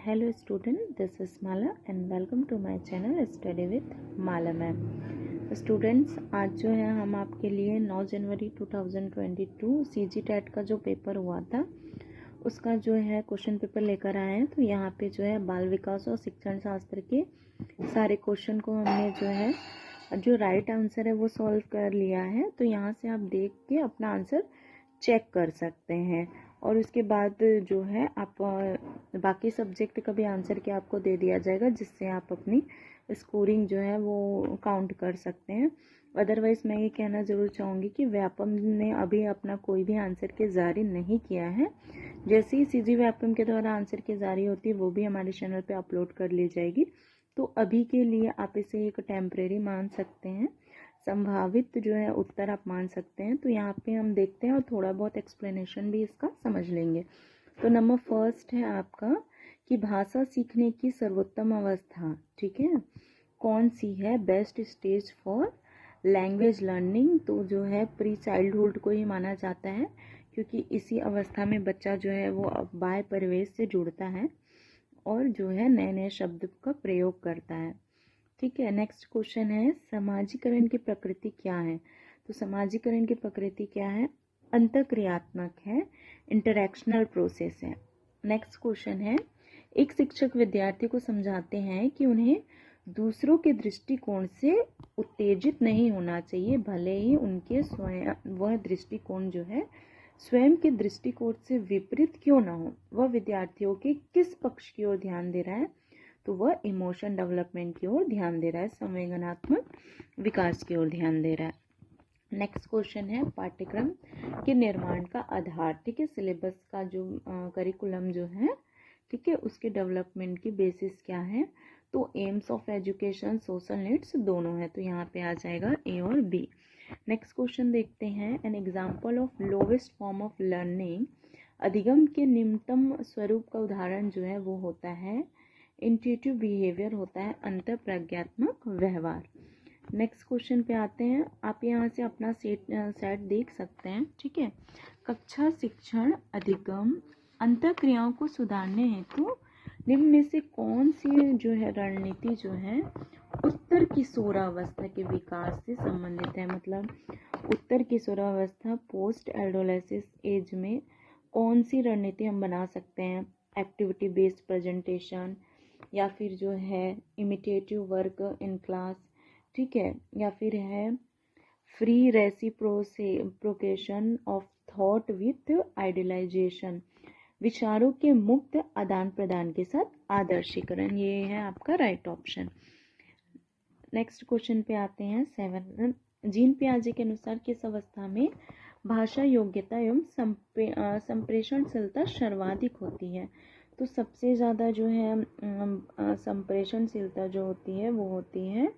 Hello student, this is Mala and welcome to my channel Study with Mala ma'am. Students, आज जो है हम आपके लिए 9 जनवरी 2022 सीजी टेट का जो पेपर हुआ था उसका जो है क्वेश्चन पेपर लेकर आए हैं। तो यहाँ पे जो है बाल विकास और शिक्षण शास्त्र के सारे क्वेश्चन को हमने जो है जो राइट आंसर है वो सॉल्व कर लिया है। तो यहाँ से आप देख के अपना आंसर चेक कर सकते हैं और उसके बाद जो है आप बाकी सब्जेक्ट का भी आंसर क्या आपको दे दिया जाएगा, जिससे आप अपनी स्कोरिंग जो है वो काउंट कर सकते हैं। अदरवाइज़ मैं ये कहना ज़रूर चाहूँगी कि व्यापम ने अभी अपना कोई भी आंसर के जारी नहीं किया है। जैसे ही सीजी व्यापम के द्वारा आंसर के जारी होती है वो भी हमारे चैनल पे अपलोड कर ली जाएगी। तो अभी के लिए आप इसे एक टेम्परेरी मान सकते हैं, संभावित जो है उत्तर आप मान सकते हैं। तो यहाँ पे हम देखते हैं और थोड़ा बहुत एक्सप्लेनेशन भी इसका समझ लेंगे। तो नंबर फर्स्ट है आपका कि भाषा सीखने की सर्वोत्तम अवस्था, ठीक है, कौन सी है? Best stage for language learning. तो जो है प्री चाइल्डहुड को ही माना जाता है, क्योंकि इसी अवस्था में बच्चा जो है वो बाह्य परिवेश से जुड़ता है और जो है नए नए शब्द का प्रयोग करता है। ठीक है, नेक्स्ट क्वेश्चन है समाजीकरण की प्रकृति क्या है? तो समाजीकरण की प्रकृति क्या है? अंतःक्रियात्मक है, इंटरैक्शनल प्रोसेस है। नेक्स्ट क्वेश्चन है एक शिक्षक विद्यार्थी को समझाते हैं कि उन्हें दूसरों के दृष्टिकोण से उत्तेजित नहीं होना चाहिए, भले ही उनके स्वयं वह दृष्टिकोण जो है स्वयं के दृष्टिकोण से विपरीत क्यों ना हो। वह विद्यार्थियों के किस पक्ष की ओर ध्यान दे रहा है? तो वह इमोशन डेवलपमेंट की ओर ध्यान दे रहा है, संवेदनात्मक विकास की ओर ध्यान दे रहा है। नेक्स्ट क्वेश्चन है पाठ्यक्रम के निर्माण का आधार, ठीक है, सिलेबस का जो करिकुलम जो है, ठीक है, उसके डेवलपमेंट की बेसिस क्या है? तो AIIMS of education, social needs दोनों है, तो यहाँ पे आ जाएगा ए और बी। नेक्स्ट क्वेश्चन देखते हैं an example of lowest form of learning. अधिगम के निम्नतम स्वरूप का उदाहरण जो है वो होता है इंट्यूटिव बिहेवियर, होता है अंतःप्रज्ञात्मक व्यवहार। नेक्स्ट क्वेश्चन पे आते हैं, आप यहाँ से अपना सेट देख सकते हैं, ठीक है। कक्षा शिक्षण अधिगम अंतःक्रियाओं को सुधारने हेतु निम्न में से कौन सी जो है रणनीति जो है उत्तर किशोरावस्था के विकास से संबंधित है? मतलब उत्तर किशोरावस्था पोस्ट एडोलेसेंस एज में कौन सी रणनीति हम बना सकते हैं? एक्टिविटी बेस्ड प्रेजेंटेशन, या फिर जो है इमिटेटिव वर्क इन क्लास, ठीक है, या फिर है free reciprocation of thought with idealisation, विचारों के मुक्त आदान प्रदान के साथ आदर्शीकरण। ये है आपका राइट ऑप्शन। नेक्स्ट क्वेश्चन पे आते हैं 7। जीन पियाजे के अनुसार किस अवस्था में भाषा योग्यता एवं संप्रेषणशीलता सर्वाधिक होती है? तो सबसे ज़्यादा जो है संप्रेषणशीलता जो होती है वो होती है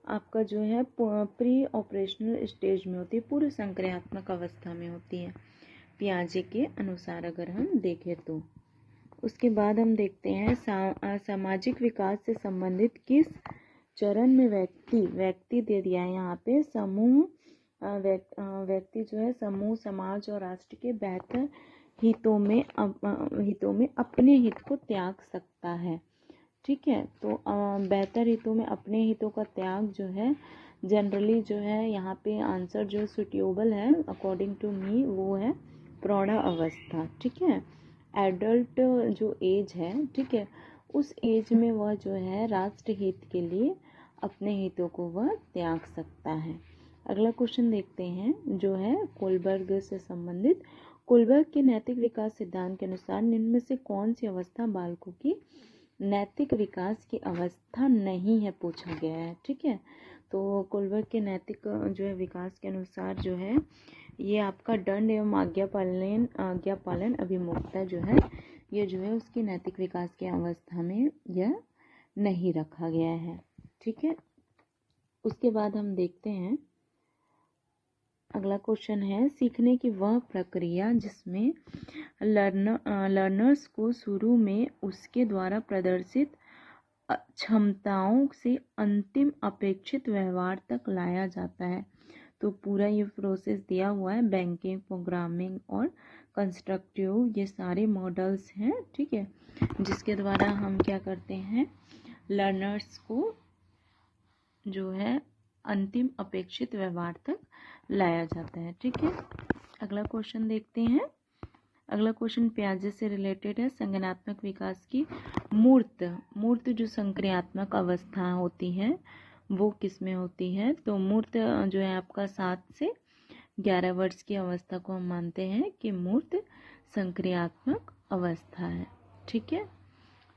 आपका जो है प्री ऑपरेशनल स्टेज में होती है, पूर्व संक्रियात्मक अवस्था में होती है पियाजे के अनुसार अगर हम देखें तो। उसके बाद हम देखते हैं सामाजिक विकास से संबंधित किस चरण में व्यक्ति दे दिया है यहाँ पे समूह व्यक्ति जो है समूह, समाज और राष्ट्र के बेहतर हितों में अपने हित को त्याग सकता है, ठीक है। तो बेहतर हितों में अपने हितों का त्याग जो है जनरली जो है यहाँ पे आंसर जो सुटेबल है अकॉर्डिंग टू मी वो है प्रौढ़ अवस्था, ठीक है। एडल्ट जो एज है, ठीक है, उस एज में वह जो है राष्ट्र हित के लिए अपने हितों को वह त्याग सकता है। अगला क्वेश्चन देखते हैं जो है कोलबर्ग से संबंधित। कोलबर्ग के नैतिक विकास सिद्धांत के अनुसार निम्न में से कौन सी अवस्था बालकों की नैतिक विकास की अवस्था नहीं है, पूछा गया है, ठीक है। तो कोलबर्ग के नैतिक जो है विकास के अनुसार जो है ये आपका दंड एवं आज्ञा पालन अभिमुखता जो है ये जो है उसकी नैतिक विकास की अवस्था में यह नहीं रखा गया है, ठीक है। उसके बाद हम देखते हैं अगला क्वेश्चन है सीखने की वह प्रक्रिया जिसमें लर्नर्स को शुरू में उसके द्वारा प्रदर्शित क्षमताओं से अंतिम अपेक्षित व्यवहार तक लाया जाता है। तो पूरा ये प्रोसेस दिया हुआ है बैंकिंग, प्रोग्रामिंग और कंस्ट्रक्टिव, ये सारे मॉडल्स हैं, ठीक है, जिसके द्वारा हम क्या करते हैं, लर्नर्स को जो है अंतिम अपेक्षित व्यवहार तक लाया जाता है, ठीक है। अगला क्वेश्चन देखते हैं। अगला क्वेश्चन पियाजे से रिलेटेड है। संज्ञानात्मक विकास की मूर्त जो संक्रियात्मक अवस्था होती है वो किस में होती है? तो मूर्त जो है आपका 7 से 11 वर्ष की अवस्था को हम मानते हैं कि मूर्त संक्रियात्मक अवस्था है, ठीक है।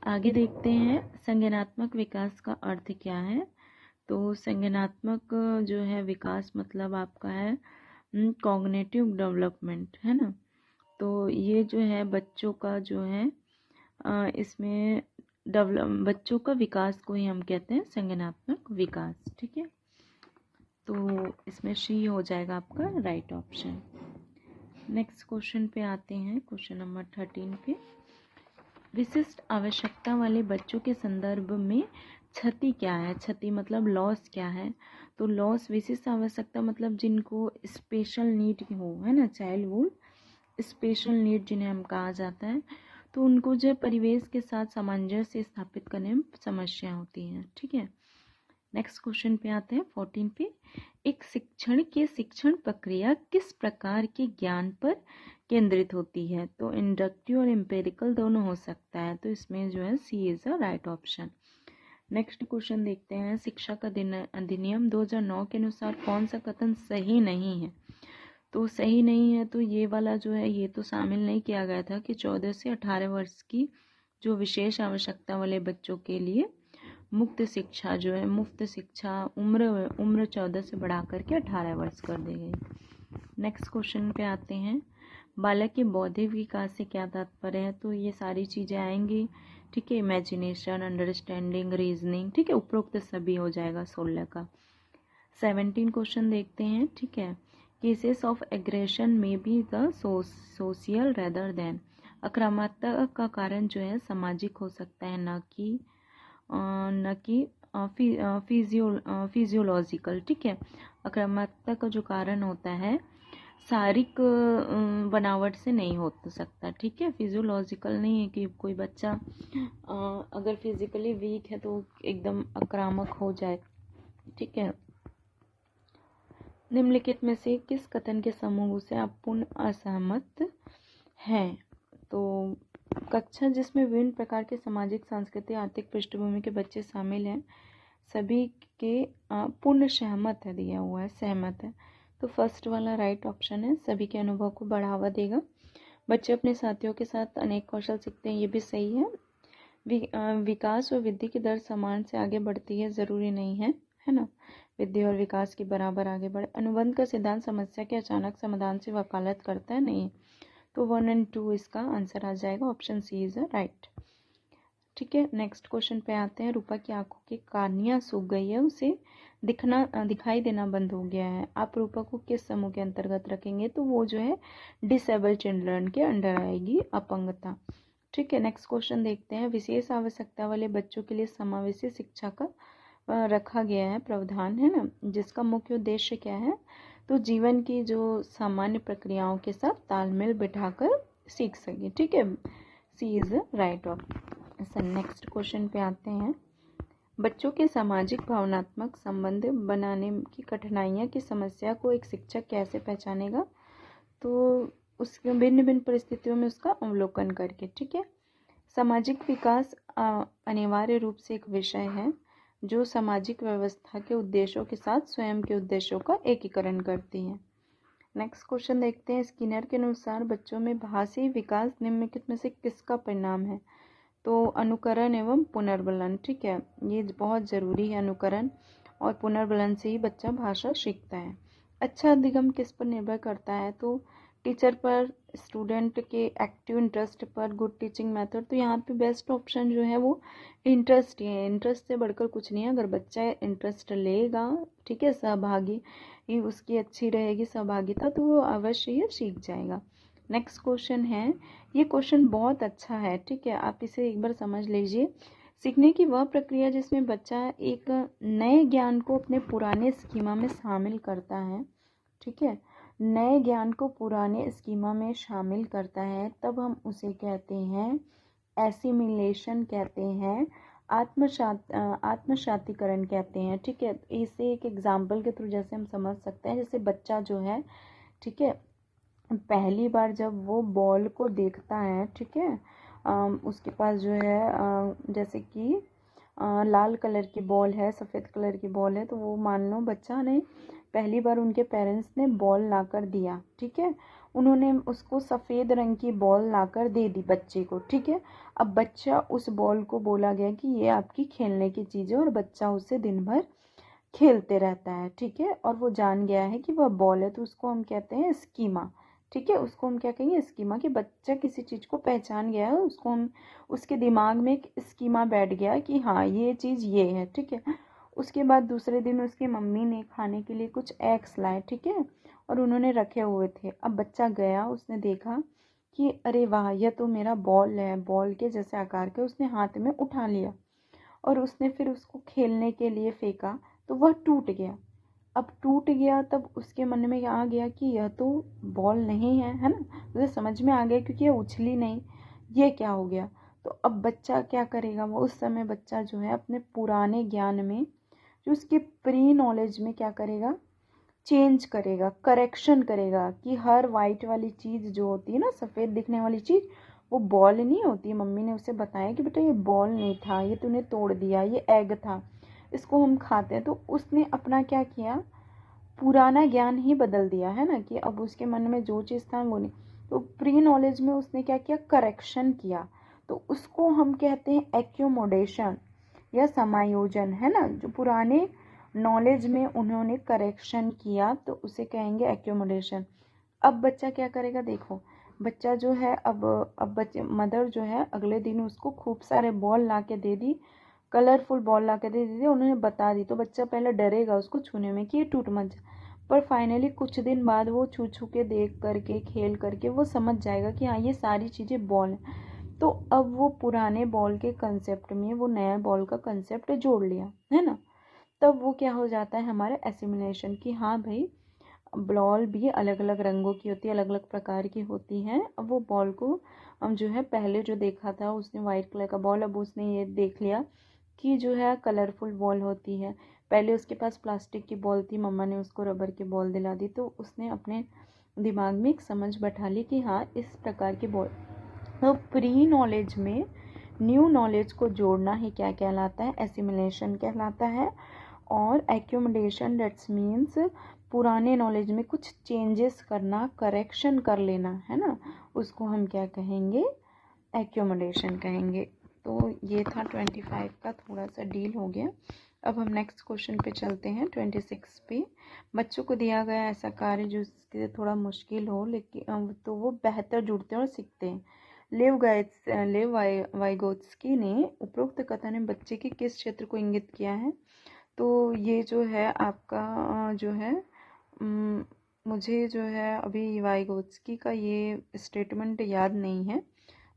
आगे देखते हैं संज्ञानात्मक विकास का अर्थ क्या है। तो संज्ञानात्मक जो है विकास मतलब आपका है कॉग्निटिव डेवलपमेंट, है ना। तो ये जो है बच्चों का जो है इसमें बच्चों का विकास को ही हम कहते हैं संज्ञानात्मक विकास, ठीक है। तो इसमें सी हो जाएगा आपका राइट ऑप्शन। नेक्स्ट क्वेश्चन पे आते हैं, क्वेश्चन नंबर 13 पे। विशिष्ट आवश्यकता वाले बच्चों के संदर्भ में क्षति क्या है? क्षति मतलब लॉस क्या है? तो लॉस विशिष्ट आवश्यकता मतलब जिनको स्पेशल नीड हो, है ना, चाइल्डहुड स्पेशल नीड जिन्हें हम कहा जाता है, तो उनको जो परिवेश के साथ सामंजस्य स्थापित करने में समस्या होती है, ठीक है। नेक्स्ट क्वेश्चन पे आते हैं 14 पे। एक शिक्षण की शिक्षण प्रक्रिया किस प्रकार के ज्ञान पर केंद्रित होती है? तो इंडक्टिव और एम्पेरिकल दोनों हो सकता है, तो इसमें जो है C is a right option. Next question देखते हैं। शिक्षा का अधिनियम 2009 के अनुसार कौन सा कथन सही नहीं है? तो सही नहीं है तो ये वाला जो है ये तो शामिल नहीं किया गया था कि 14 से 18 वर्ष की जो विशेष आवश्यकता वाले बच्चों के लिए मुफ्त शिक्षा जो है, मुफ्त शिक्षा उम्र 14 से बढ़ा करके 18 वर्ष कर दी गई। नेक्स्ट क्वेश्चन पे आते हैं। बालक के बौद्धिक विकास से क्या तात्पर्य है? तो ये सारी चीज़ें आएंगी, ठीक है, इमेजिनेशन, अंडरस्टैंडिंग, रीजनिंग, ठीक है, उपरोक्त सभी हो जाएगा 16 का। 17 क्वेश्चन देखते हैं, ठीक है। केसेस ऑफ एग्रेशन में be the social rather than. आक्रामकता का कारण जो है सामाजिक हो सकता है, न कि फिजियोलॉजिकल, ठीक है। आक्रामकता का जो कारण होता है शारीरिक बनावट से नहीं हो सकता, ठीक है, फिजियोलॉजिकल नहीं है कि कोई बच्चा अगर फिजिकली वीक है तो एकदम आक्रामक हो जाए, ठीक है। निम्नलिखित में से किस कथन के समूह से आप पूर्ण असहमत हैं? तो कक्षा जिसमें विभिन्न प्रकार के सामाजिक, सांस्कृतिक, आर्थिक पृष्ठभूमि के बच्चे शामिल हैं, सभी के पूर्ण सहमत है, दिया हुआ है सहमत है, तो फर्स्ट वाला राइट ऑप्शन है। सभी के अनुभव को बढ़ावा देगा, बच्चे अपने साथियों के साथ अनेक कौशल सीखते हैं, ये भी सही है। विकास और वृद्धि की दर समान से आगे बढ़ती है, ज़रूरी नहीं है ना, वृद्धि और विकास के बराबर आगे बढ़े। अनुबंध का सिद्धांत समस्या के अचानक समाधान से वकालत करता है, नहीं, तो 1 और 2 इसका आंसर आ जाएगा, option C is a right, ठीक है। नेक्स्ट क्वेश्चन पे आते हैं। रूपा की आंखों की कार्निया सूख गई है, उसे दिखाई देना बंद हो गया है, आप रूपा को किस समूह के अंतर्गत रखेंगे? तो वो जो है डिसेबल्ड चिल्ड्रन के अंडर आएगी, अपंगता, ठीक है। नेक्स्ट क्वेश्चन देखते हैं। विशेष आवश्यकता वाले बच्चों के लिए समावेशी शिक्षा का रखा गया है प्रावधान, है ना, जिसका मुख्य उद्देश्य क्या है? तो जीवन की जो सामान्य प्रक्रियाओं के साथ तालमेल बिठाकर सीख सके, ठीक है, C is right option. Next question पे आते हैं। बच्चों के सामाजिक भावनात्मक संबंध बनाने की कठिनाइयाँ की समस्या को एक शिक्षक कैसे पहचानेगा? तो उसके भिन्न भिन्न परिस्थितियों में उसका अवलोकन करके, ठीक है। सामाजिक विकास अनिवार्य रूप से एक विषय है जो सामाजिक व्यवस्था के उद्देश्यों के साथ स्वयं के उद्देश्यों का एकीकरण करती है। नेक्स्ट क्वेश्चन देखते हैं। स्किनर के अनुसार बच्चों में भाषी विकास निम्नलिखित में से किसका परिणाम है? तो अनुकरण एवं पुनर्बलन, ठीक है, ये बहुत ज़रूरी है, अनुकरण और पुनर्बलन से ही बच्चा भाषा सीखता है। अच्छा अधिगम किस पर निर्भर करता है? तो टीचर पर, स्टूडेंट के एक्टिव इंटरेस्ट पर, गुड टीचिंग मेथड। तो यहाँ पे बेस्ट ऑप्शन जो है वो इंटरेस्ट ही है, इंटरेस्ट से बढ़कर कुछ नहीं है। अगर बच्चा इंटरेस्ट लेगा, ठीक है, सहभागी ही उसकी अच्छी रहेगी सहभागिता, तो वो अवश्य ही सीख जाएगा। नेक्स्ट क्वेश्चन है, ये क्वेश्चन बहुत अच्छा है, ठीक है, आप इसे एक बार समझ लीजिए। सीखने की वह प्रक्रिया जिसमें बच्चा एक नए ज्ञान को अपने पुराने स्कीमा में शामिल करता है, ठीक है, नए ज्ञान को पुराने स्कीमा में शामिल करता है तब हम उसे कहते हैं एसिमिलेशन कहते हैं, आत्मसातीकरण कहते हैं। ठीक है, इसे एक एग्जाम्पल के थ्रू जैसे हम समझ सकते हैं, जैसे बच्चा जो है, ठीक है, पहली बार जब वो बॉल को देखता है, ठीक है, उसके पास जो है जैसे कि लाल कलर की बॉल है, सफ़ेद कलर की बॉल है, तो वो मान लो बच्चा ने पहली बार उनके पेरेंट्स ने बॉल लाकर दिया, ठीक है, उन्होंने उसको सफ़ेद रंग की बॉल लाकर दे दी बच्चे को, ठीक है। अब बच्चा, उस बॉल को बोला गया कि ये आपकी खेलने की चीज़ है, और बच्चा उससे दिन भर खेलते रहता है, ठीक है, और वो जान गया है कि वह बॉल है, तो उसको हम कहते हैं स्कीमा। ठीक है, उसको हम क्या कहेंगे, स्कीमा। कि बच्चा किसी चीज़ को पहचान गया है, उसको हम, उसके दिमाग में एक स्कीमा बैठ गया कि हाँ ये चीज़ ये है, ठीक है। उसके बाद दूसरे दिन उसकी मम्मी ने खाने के लिए कुछ एग्स लाए, ठीक है, और उन्होंने रखे हुए थे। अब बच्चा गया, उसने देखा कि अरे वाह, यह तो मेरा बॉल है, बॉल के जैसे आकार के, उसने हाथ में उठा लिया और उसने फिर उसको खेलने के लिए फेंका, तो वह टूट गया। अब टूट गया, तब उसके मन में आ गया कि यह तो बॉल नहीं है, है ना, उसे समझ में आ गया क्योंकि यह उछली नहीं, ये क्या हो गया। तो अब बच्चा क्या करेगा, वो उस समय बच्चा जो है अपने पुराने ज्ञान में, जो उसके प्री नॉलेज में क्या करेगा, चेंज करेगा, करेक्शन करेगा कि हर वाइट वाली चीज़ जो होती है ना, सफ़ेद दिखने वाली चीज़, वो बॉल नहीं होती। मम्मी ने उसे बताया कि बेटा ये बॉल नहीं था, ये तूने तोड़ दिया, ये एग था, इसको हम खाते हैं। तो उसने अपना क्या किया, पुराना ज्ञान ही बदल दिया, है ना, कि अब उसके मन में जो चीज़ था वो नहीं। तो प्री नॉलेज में उसने क्या किया, करेक्शन किया। तो उसको हम कहते हैं एक्योमोडेशन या समायोजन, है ना। जो पुराने नॉलेज में उन्होंने करेक्शन किया तो उसे कहेंगे एक्योमोडेशन। अब बच्चा क्या करेगा, देखो बच्चा जो है, अब बच्चे, मदर जो है अगले दिन उसको खूब सारे बॉल ला के दे दी, कलरफुल बॉल ला के दे दी, उन्होंने बता दी। तो बच्चा पहले डरेगा उसको छूने में कि ये टूट मत जा, पर फाइनली कुछ दिन बाद वो छू छू के देख करके, खेल करके वो समझ जाएगा कि हाँ ये सारी चीज़ें बॉल हैं। तो अब वो पुराने बॉल के कंसेप्ट में वो नया बॉल का कंसेप्ट जोड़ लिया, है ना। तब वो क्या हो जाता है, हमारे एसिमिलेशन, कि हाँ भाई बॉल भी अलग अलग रंगों की होती है, अलग अलग प्रकार की होती हैं। अब वो बॉल को हम जो है, पहले जो देखा था उसने वाइट कलर का बॉल, अब उसने ये देख लिया कि जो है कलरफुल बॉल होती है। पहले उसके पास प्लास्टिक की बॉल थी, मम्मा ने उसको रबर की बॉल दिला दी, तो उसने अपने दिमाग में एक समझ बैठा ली कि हाँ इस प्रकार की बॉल। तो प्री नॉलेज में न्यू नॉलेज को जोड़ना ही क्या कहलाता है, एसिमिलेशन कहलाता है। और एक्यूमुलेशन दैट्स मीन्स पुराने नॉलेज में कुछ चेंजेस करना, करेक्शन कर लेना, है ना, उसको हम क्या कहेंगे, एक्यूमुलेशन कहेंगे। तो ये था 25 का, थोड़ा सा डील हो गया। अब हम नेक्स्ट क्वेश्चन पे चलते हैं, 26 पे। बच्चों को दिया गया ऐसा कार्य जो इसके थोड़ा मुश्किल हो, लेकिन तो वो बेहतर जुड़ते हैं और सीखते हैं। लेव वाइगोत्स्की ने उपरोक्त कथन में बच्चे के किस क्षेत्र को इंगित किया है। तो ये जो है आपका जो है मुझे जो है अभी वाइगोत्स्की का ये स्टेटमेंट याद नहीं है,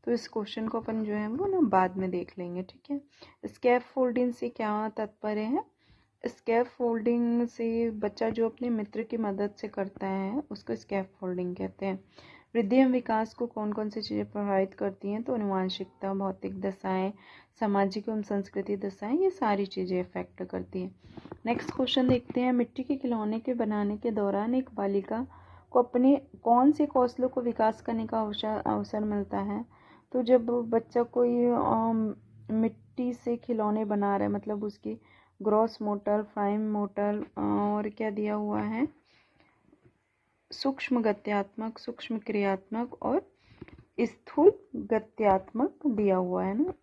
तो इस क्वेश्चन को अपन जो है वो ना बाद में देख लेंगे, ठीक है। स्कैफ फोल्डिंग से क्या तात्पर्य है, स्कैफ फोल्डिंग से बच्चा जो अपने मित्र की मदद से करता है उसको स्कैफ फोल्डिंग कहते हैं। वृद्धि एवं विकास को कौन कौन सी चीज़ें प्रभावित करती हैं, तो अनुवांशिकता, भौतिक दशाएं, सामाजिक एवं संस्कृति दशाएं, ये सारी चीज़ें इफेक्ट करती हैं। नेक्स्ट क्वेश्चन देखते हैं, मिट्टी के खिलौने के बनाने के दौरान एक बालिका को अपने कौन से कौशलों को विकास करने का अवसर मिलता है। तो जब बच्चा कोई मिट्टी से खिलौने बना रहा है, मतलब उसकी ग्रॉस मोटर, फाइन मोटर और क्या दिया हुआ है, सूक्ष्म गत्यात्मक, सूक्ष्म क्रियात्मक और स्थूल गत्यात्मक दिया हुआ है ना।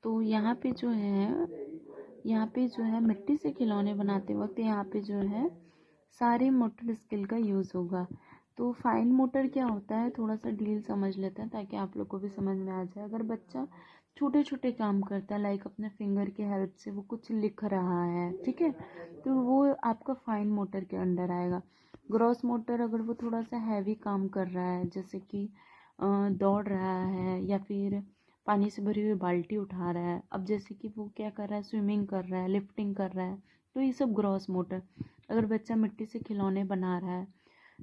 तो यहाँ पे जो है मिट्टी से खिलौने बनाते वक्त यहाँ पे जो है सारे मोटर स्किल का यूज़ होगा। तो फाइन मोटर क्या होता है, थोड़ा सा डील समझ लेते हैं ताकि आप लोग को भी समझ में आ जाए। अगर बच्चा छोटे छोटे काम करता है, लाइक अपने फिंगर की हेल्प से वो कुछ लिख रहा है, ठीक है, तो वो आपका फाइन मोटर के अंडर आएगा। ग्रॉस मोटर अगर वो थोड़ा सा हैवी काम कर रहा है, जैसे कि दौड़ रहा है या फिर पानी से भरी हुई बाल्टी उठा रहा है, अब जैसे कि वो क्या कर रहा है, स्विमिंग कर रहा है, लिफ्टिंग कर रहा है, तो ये सब ग्रॉस मोटर। अगर बच्चा मिट्टी से खिलौने बना रहा है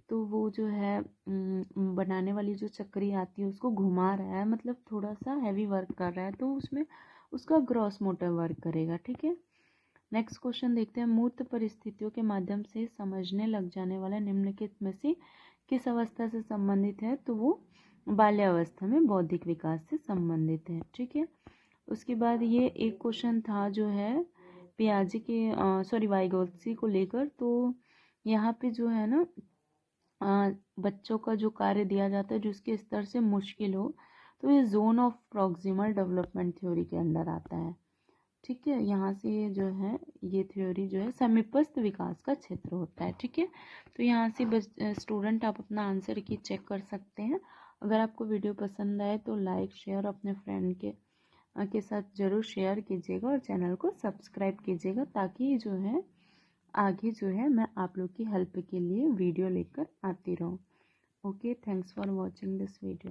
तो वो जो है बनाने वाली जो चक्री आती है उसको घुमा रहा है, मतलब थोड़ा सा हैवी वर्क कर रहा है, तो उसमें उसका ग्रॉस मोटर वर्क करेगा, ठीक है। नेक्स्ट क्वेश्चन देखते हैं। मूर्त परिस्थितियों के माध्यम से समझने लग जाने वाला निम्नलिखित में से किस अवस्था से संबंधित है, तो वो बाल्यावस्था में बौद्धिक विकास से संबंधित है, ठीक है। उसके बाद ये एक क्वेश्चन था जो है पियाजे के वाइगोत्स्की को लेकर। तो यहाँ पे जो है ना बच्चों का जो कार्य दिया जाता है जिसके स्तर से मुश्किल हो, तो ये zone of proximal development theory के अंदर आता है, ठीक है। यहाँ से जो है ये थ्योरी जो है समीपस्थ विकास का क्षेत्र होता है, ठीक है। तो यहाँ से स्टूडेंट आप अपना आंसर की चेक कर सकते हैं। अगर आपको वीडियो पसंद आए तो लाइक शेयर अपने फ्रेंड के साथ ज़रूर शेयर कीजिएगा और चैनल को सब्सक्राइब कीजिएगा, ताकि जो है आगे जो है मैं आप लोग की हेल्प के लिए वीडियो लेकर आती रहूँ। Okay, thanks for watching this video.